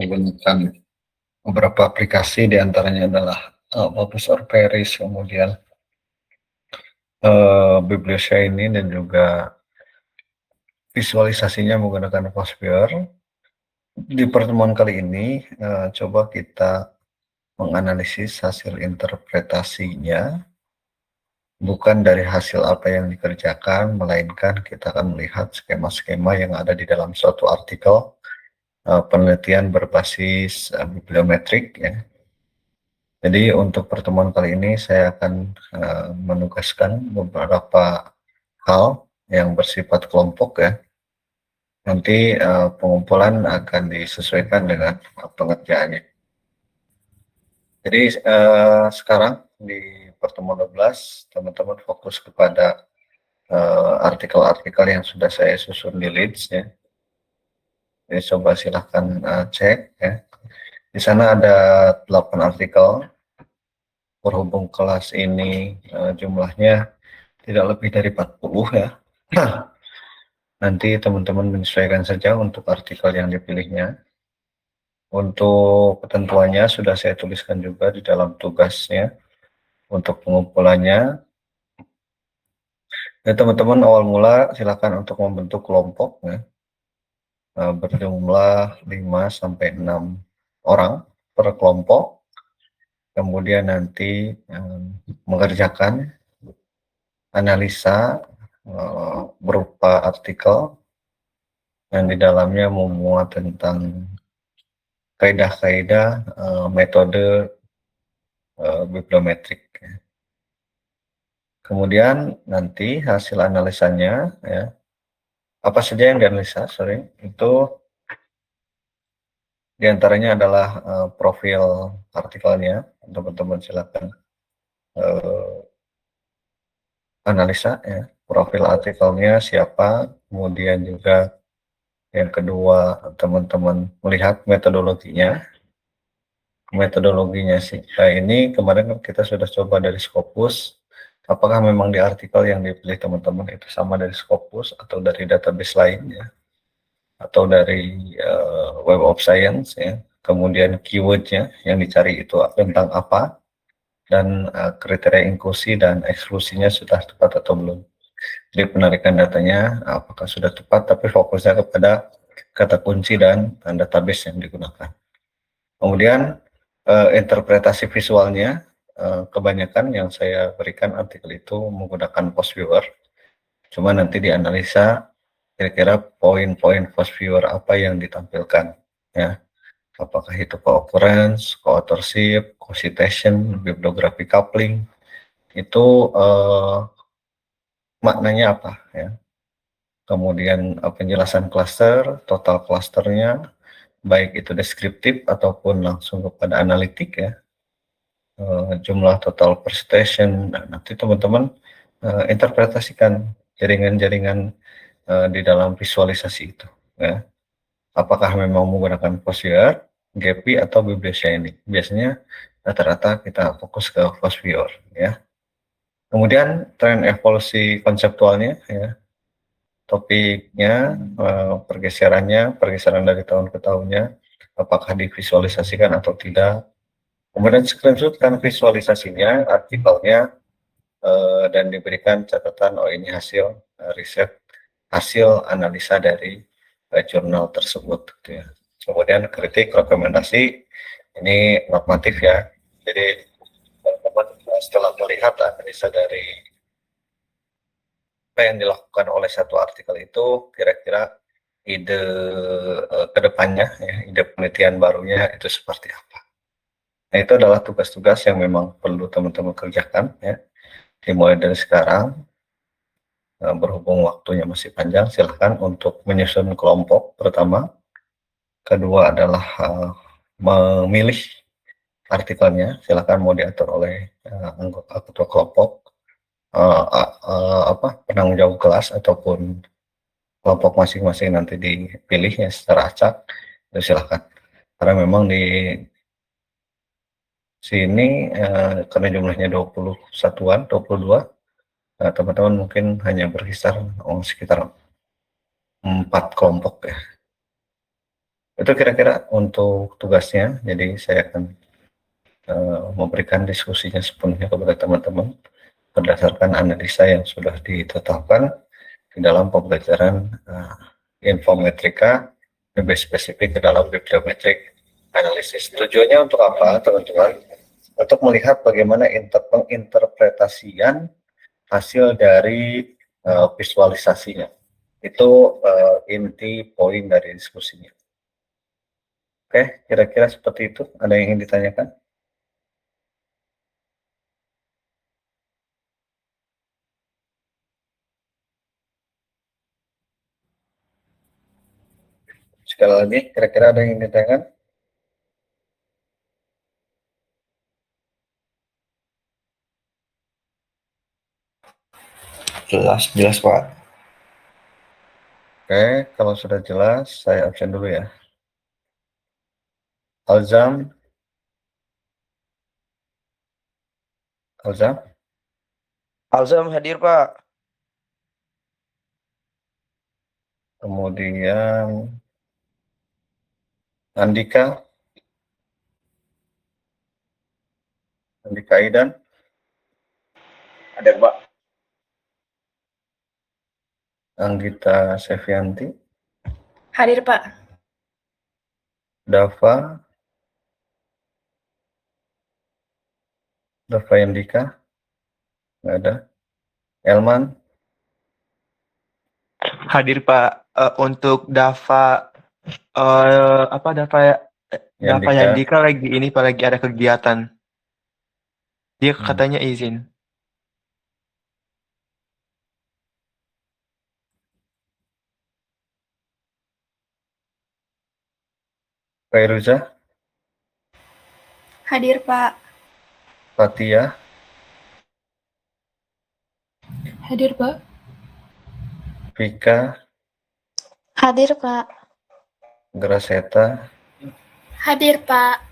menggunakan beberapa aplikasi, diantaranya adalah Profesor Paris, kemudian Biblioshiny, dan juga visualisasinya menggunakan Postware. Di pertemuan kali ini coba kita menganalisis hasil interpretasinya, bukan dari hasil apa yang dikerjakan, melainkan kita akan melihat skema-skema yang ada di dalam suatu artikel penelitian berbasis bibliometrik, ya. Jadi untuk pertemuan kali ini saya akan menugaskan beberapa hal yang bersifat kelompok, ya. Nanti pengumpulan akan disesuaikan dengan pengerjaannya. Jadi sekarang di pertemuan 12 teman-teman fokus kepada artikel-artikel yang sudah saya susun di Leads, ya. Jadi coba silahkan cek, ya. Di sana ada 8 artikel. Berhubung kelas ini jumlahnya tidak lebih dari 40, ya. Nanti teman-teman menyesuaikan saja untuk artikel yang dipilihnya. Untuk ketentuannya sudah saya tuliskan juga di dalam tugasnya untuk pengumpulannya. Ya, teman-teman awal mula silakan untuk membentuk kelompok, ya, berjumlah 5-6 orang per kelompok. Kemudian nanti mengerjakan analisa berupa artikel yang di dalamnya memuat tentang kaidah-kaidah metode bibliometrik. Kemudian nanti hasil analisanya, ya, apa saja yang dianalisa, itu diantaranya adalah profil artikelnya. Teman-teman silakan analisa, ya, profil artikelnya siapa. Kemudian juga yang kedua, teman-teman melihat metodologinya sih. Nah, ini kemarin kita sudah coba dari Scopus. Apakah memang di artikel yang dipilih teman-teman itu sama dari Scopus atau dari database lainnya, atau dari Web of Science, ya. Kemudian keywordnya yang dicari itu tentang apa, dan kriteria inklusi dan eksklusinya sudah tepat atau belum. Jadi penarikan datanya apakah sudah tepat, tapi fokusnya kepada kata kunci dan database yang digunakan. Kemudian interpretasi visualnya, kebanyakan yang saya berikan artikel itu menggunakan Postviewer. Cuma nanti dianalisa kira-kira poin-poin Postviewer apa yang ditampilkan, ya. Apakah itu co-occurrence, co-authorship, co-citation, bibliography coupling, itu maknanya apa, ya. Kemudian penjelasan cluster, total clusternya, baik itu deskriptif ataupun langsung kepada analitik, ya. Jumlah total persistation. Nah, nanti teman-teman interpretasikan jaringan-jaringan di dalam visualisasi itu, ya. Apakah memang menggunakan Postware, Gephi, atau Biblioshiny. Biasanya rata-rata kita fokus ke Postware, ya. Kemudian tren evolusi konseptualnya, ya. Topiknya, pergeseran dari tahun ke tahunnya, apakah divisualisasikan atau tidak. Kemudian screenshotkan visualisasinya, artikelnya, dan diberikan catatan, oh ini hasil riset, hasil analisa dari jurnal tersebut, gitu, ya. Kemudian kritik, rekomendasi, ini normatif, ya. Jadi teman-teman setelah melihat analisa dari apa yang dilakukan oleh satu artikel itu, kira-kira ide kedepannya, ya, ide penelitian barunya itu seperti apa. Nah, itu adalah tugas-tugas yang memang perlu teman-teman kerjakan, ya. Dimulai dari sekarang, berhubung waktunya masih panjang, silahkan untuk menyusun kelompok pertama. Kedua adalah memilih artikelnya, silahkan mau diatur oleh anggota ketua kelompok, penanggung jawab kelas, ataupun kelompok masing-masing nanti dipilihnya secara acak, itu silahkan. Karena memang di sini karena jumlahnya 20 satuan, 22, teman-teman mungkin hanya berkisar sekitar 4 kelompok, ya. Itu kira-kira untuk tugasnya. Jadi saya akan memberikan diskusinya sepenuhnya kepada teman-teman berdasarkan analisa yang sudah ditetapkan di dalam pembelajaran infometrika, lebih spesifik ke dalam bibliometrik analisis. Tujuannya untuk apa, teman-teman? Untuk melihat bagaimana penginterpretasian hasil dari visualisasinya. Itu inti poin dari diskusinya. Oke, kira-kira seperti itu. Ada yang ingin ditanyakan? Sekali lagi, kira-kira ada yang ingin ditanyakan? Jelas, jelas Pak. Oke, kalau sudah jelas, saya absen dulu ya. Alzam, Alzam, Alzam hadir Pak. kemudian Andika, Andika Aidan, Hadir Pak. Anggita Sevianti, Hadir Pak. Dava, Dava Yandika, nggak ada. Elman, Hadir Pak. Untuk Dava Dava Yandika, Yandika lagi ini Pak, lagi ada kegiatan. Dia katanya izin. Fairuza, Hadir Pak. Fatia, Hadir Pak. Vika, Hadir, Pak. Graseta, Hadir Pak.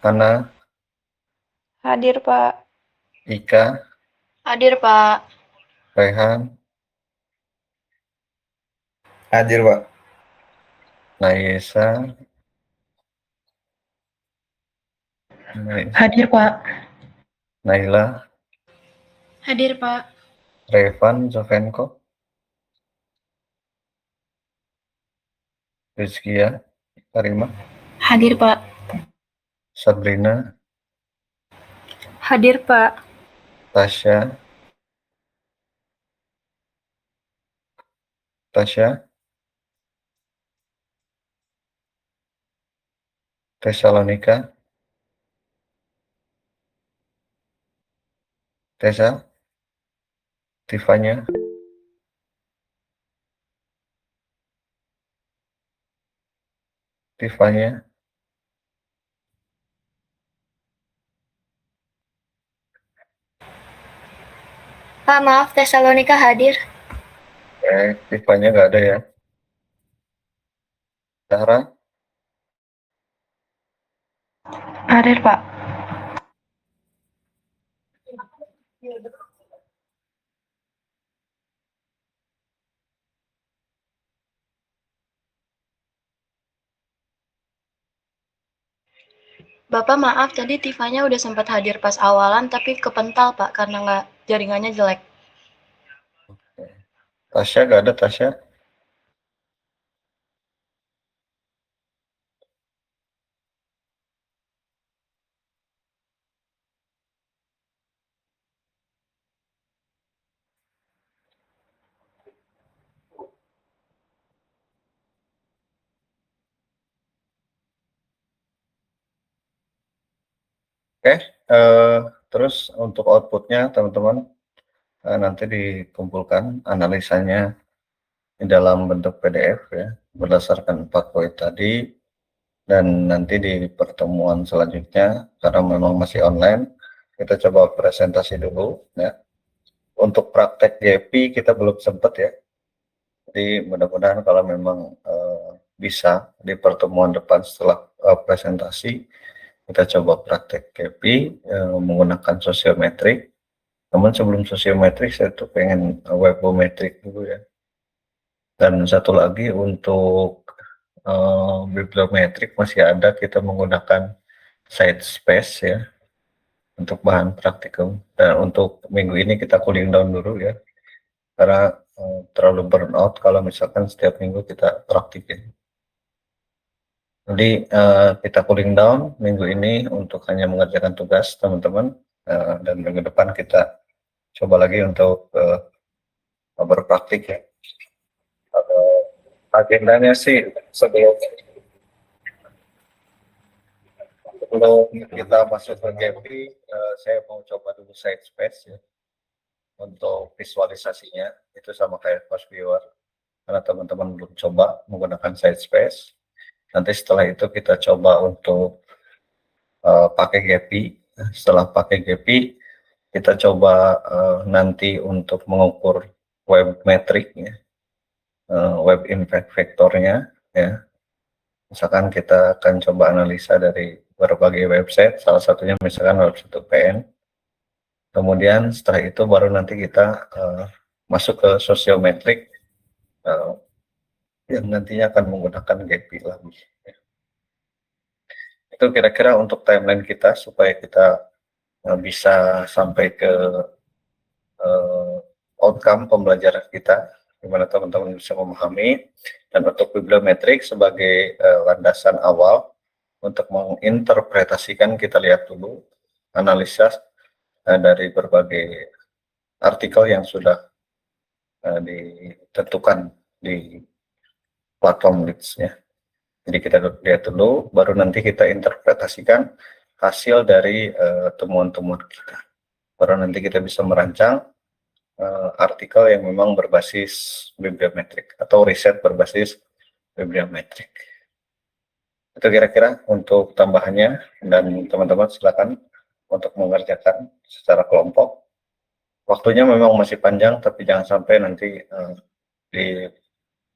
Hana, Hadir, Pak. Ika, Hadir Pak. Rehan, Hadir Pak. Nayesa, Hadir Pak. Naila, Hadir Pak. Revan Zovenko, Rizkia, Karima, Hadir Pak. Sabrina, Hadir Pak. Tasya, Tesalonika, Tessa, Tifanya, Pak, maaf Tesalonika hadir. Tifanya nggak ada ya. Zahra, Hadir, Pak. Bapak maaf, tadi Tifanya udah sempat hadir pas awalan, tapi kepental Pak, karena nggak jaringannya jelek. Tasya nggak ada, Tasya. Oke, terus untuk outputnya teman-teman nanti dikumpulkan analisanya di dalam bentuk PDF ya, berdasarkan 4 poin tadi, dan nanti di pertemuan selanjutnya, karena memang masih online, kita coba presentasi dulu ya. Untuk praktek GP kita belum sempat ya, jadi mudah-mudahan kalau memang bisa di pertemuan depan setelah presentasi, kita coba praktek GP menggunakan sosiometrik. Namun sebelum sosiometrik saya tuh pengen webometrik dulu ya. Dan satu lagi untuk bibliometrik masih ada, kita menggunakan site space ya untuk bahan praktikum, dan untuk minggu ini kita cooling down dulu ya, karena terlalu burnout kalau misalkan setiap minggu kita praktikin. Jadi kita cooling down minggu ini untuk hanya mengerjakan tugas teman-teman, dan minggu depan kita coba lagi untuk berpraktik ya. Agendanya sih sebelum kita masuk ke GP, saya mau coba dulu site space ya untuk visualisasinya, itu sama kayak Fast Viewer, karena teman-teman belum coba menggunakan site space. Nanti setelah itu kita coba untuk pakai GPI. Setelah pakai GPI, kita coba nanti untuk mengukur web metric ya, web impact vectornya ya. Misalkan kita akan coba analisa dari berbagai website, salah satunya misalkan website UPN. Kemudian setelah itu baru nanti kita masuk ke sosiometrik yang nantinya akan menggunakan GPI lagi. Itu kira-kira untuk timeline kita supaya kita bisa sampai ke outcome pembelajaran kita, gimana teman-teman bisa memahami. Dan untuk bibliometrik sebagai landasan awal untuk menginterpretasikan, kita lihat dulu analisa dari berbagai artikel yang sudah ditentukan di platform Leads-nya. Jadi kita lihat dulu, baru nanti kita interpretasikan hasil dari temuan-temuan kita. Baru nanti kita bisa merancang artikel yang memang berbasis bibliometrik atau riset berbasis bibliometrik. Itu kira-kira untuk tambahannya, dan teman-teman silakan untuk mengerjakan secara kelompok. Waktunya memang masih panjang, tapi jangan sampai nanti di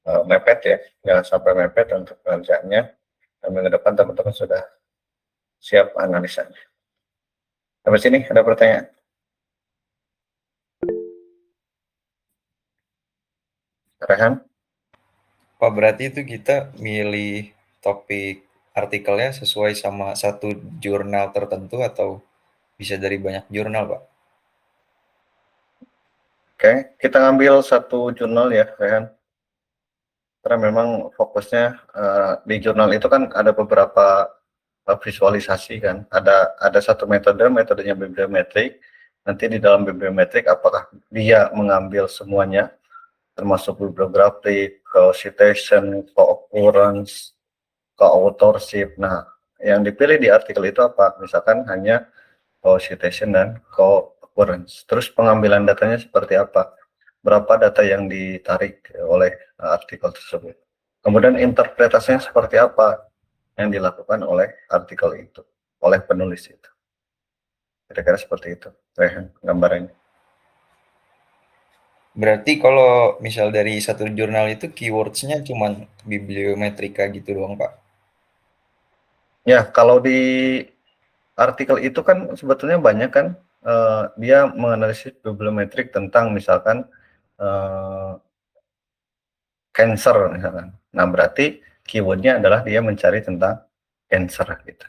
mepet ya, jangan sampai mepet untuk pengerjaannya. Dan minggu depan teman-teman sudah siap analisanya. Sampai sini ada pertanyaan? Rehan? Pak, berarti itu kita milih topik artikelnya sesuai sama satu jurnal tertentu atau bisa dari banyak jurnal, Pak? Oke, kita ngambil satu jurnal ya, Rehan. Karena memang fokusnya di jurnal itu kan ada beberapa visualisasi kan. Ada satu metodenya bibliometrik. Nanti di dalam bibliometrik apakah dia mengambil semuanya, termasuk bibliography, co-citation, co-occurrence, co-authorship. Nah, yang dipilih di artikel itu apa? Misalkan hanya co-citation dan co-occurrence. Terus pengambilan datanya seperti apa? Berapa data yang ditarik oleh artikel tersebut. Kemudian interpretasinya seperti apa yang dilakukan oleh artikel itu, oleh penulis itu. Kira-kira seperti itu, gambarannya. Berarti kalau misal dari satu jurnal itu keywords-nya cuma bibliometrika gitu doang, Pak? Ya, kalau di artikel itu kan sebetulnya banyak kan, dia menganalisis bibliometrik tentang misalkan cancer misalkan. Nah, berarti keywordnya adalah dia mencari tentang cancer gitu.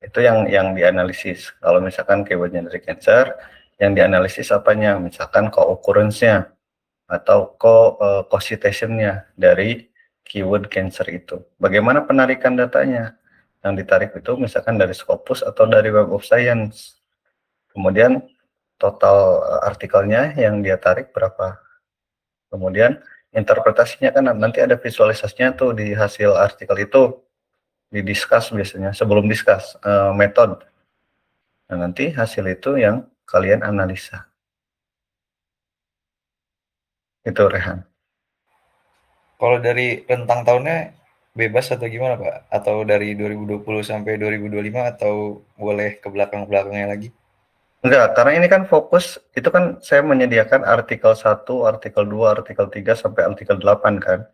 Itu yang dianalisis. Kalau misalkan keywordnya dari cancer, yang dianalisis apanya? Misalkan co-occurrence-nya atau co-citation-nya dari keyword cancer itu. Bagaimana penarikan datanya? Yang ditarik itu misalkan dari Scopus atau dari Web of Science. Kemudian total artikelnya yang dia tarik berapa? Kemudian interpretasinya kan nanti ada visualisasinya tuh di hasil artikel itu, di discuss biasanya, sebelum discuss metode. Nah, nanti hasil itu yang kalian analisa. Itu Rehan. Kalau dari rentang tahunnya bebas atau gimana, Pak? Atau dari 2020 sampai 2025 atau boleh ke belakang-belakangnya lagi? Enggak, karena ini kan fokus, itu kan saya menyediakan artikel 1, artikel 2, artikel 3, sampai artikel 8 kan.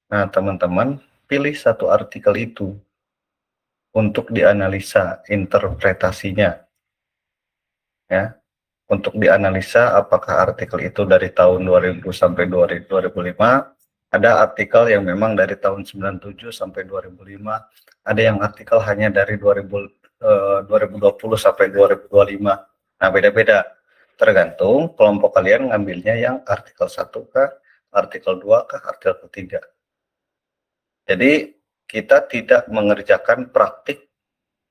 Nah, teman-teman pilih satu artikel itu untuk dianalisa interpretasinya. Ya, untuk dianalisa apakah artikel itu dari tahun 2000 sampai 2005 Ada artikel yang memang dari tahun 97 sampai 2005, ada yang artikel hanya dari 2020 sampai 2025. Nah, beda-beda. Tergantung kelompok kalian ngambilnya yang artikel 1 kah, artikel 2 kah, artikel 3. Jadi, kita tidak mengerjakan praktik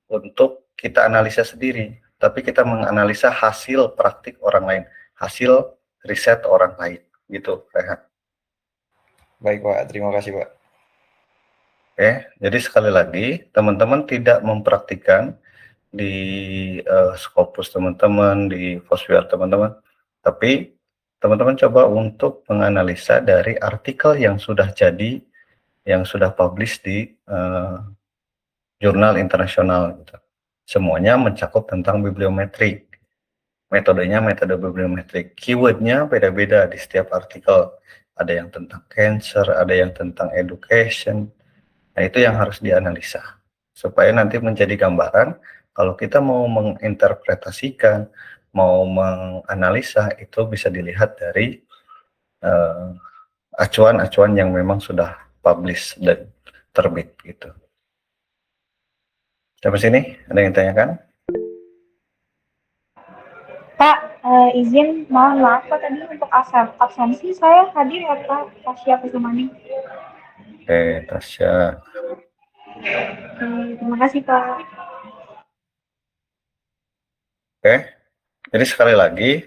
untuk kita analisa sendiri, tapi kita menganalisa hasil praktik orang lain, hasil riset orang lain, gitu, Rehan. Baik Pak, terima kasih Pak. Oke, jadi sekali lagi, teman-teman tidak mempraktikkan di Scopus teman-teman, di Fosware teman-teman, tapi teman-teman coba untuk menganalisa dari artikel yang sudah jadi, yang sudah publish di jurnal internasional. Gitu. Semuanya mencakup tentang bibliometrik. Metodenya metode bibliometrik. Keywordnya beda-beda di setiap artikel. Ada yang tentang cancer, ada yang tentang education. Nah, itu yang harus dianalisa. Supaya nanti menjadi gambaran, kalau kita mau menginterpretasikan, mau menganalisa, itu bisa dilihat dari acuan-acuan yang memang sudah publish dan terbit. Gitu. Sampai sini, ada yang tanyakan? Pak, izin mohon maaf Pak tadi untuk absensi saya hadir ya Pak, Tasya Kusumani. Oke, Tasya. Terima kasih Pak. Oke, jadi sekali lagi,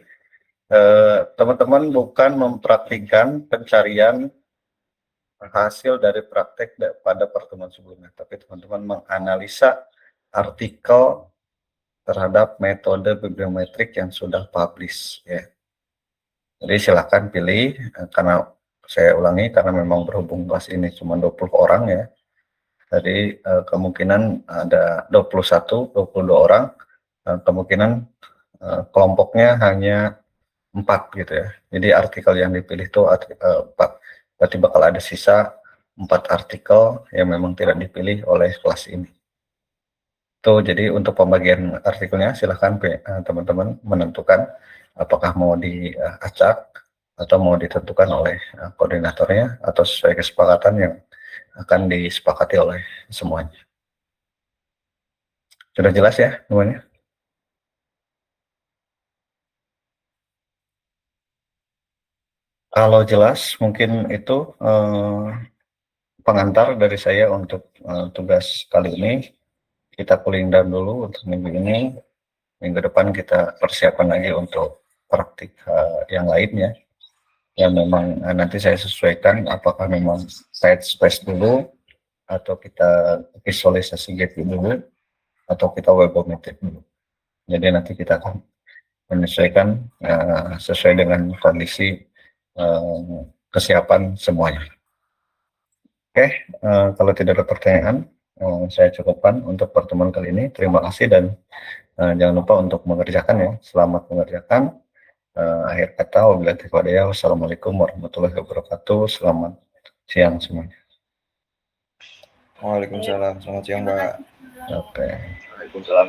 teman-teman bukan mempraktikkan pencarian hasil dari praktek pada pertemuan sebelumnya, tapi teman-teman menganalisa artikel terhadap metode bibliometrik yang sudah publish. Ya. Jadi silakan pilih, karena saya ulangi, karena memang berhubung kelas ini cuma 20 orang ya, jadi kemungkinan ada 21, 22 orang, kemungkinan kelompoknya hanya 4 gitu ya. Jadi artikel yang dipilih itu 4. Berarti bakal ada sisa 4 artikel yang memang tidak dipilih oleh kelas ini. Tuh, jadi untuk pembagian artikelnya silahkan teman-teman menentukan apakah mau diacak atau mau ditentukan oleh koordinatornya atau sesuai kesepakatan yang akan disepakati oleh semuanya. Sudah jelas ya semuanya? Kalau jelas, mungkin itu pengantar dari saya untuk tugas kali ini. Kita cooling down dulu untuk minggu ini. Minggu depan kita persiapan lagi untuk praktik yang lainnya. Yang memang nanti saya sesuaikan apakah memang site space dulu, atau kita visualisasi GP dulu, atau kita webometrik dulu. Jadi nanti kita akan menyesuaikan sesuai dengan kondisi kesiapan semuanya. Oke, kalau tidak ada pertanyaan, saya cukupkan untuk pertemuan kali ini. Terima kasih dan jangan lupa untuk mengerjakan ya. Selamat mengerjakan. Akhir kata, wabillahi taufiq wal hidayah. Wassalamualaikum warahmatullahi wabarakatuh. Selamat siang semuanya. Waalaikumsalam, selamat siang Pak. Oke. Waalaikumsalam.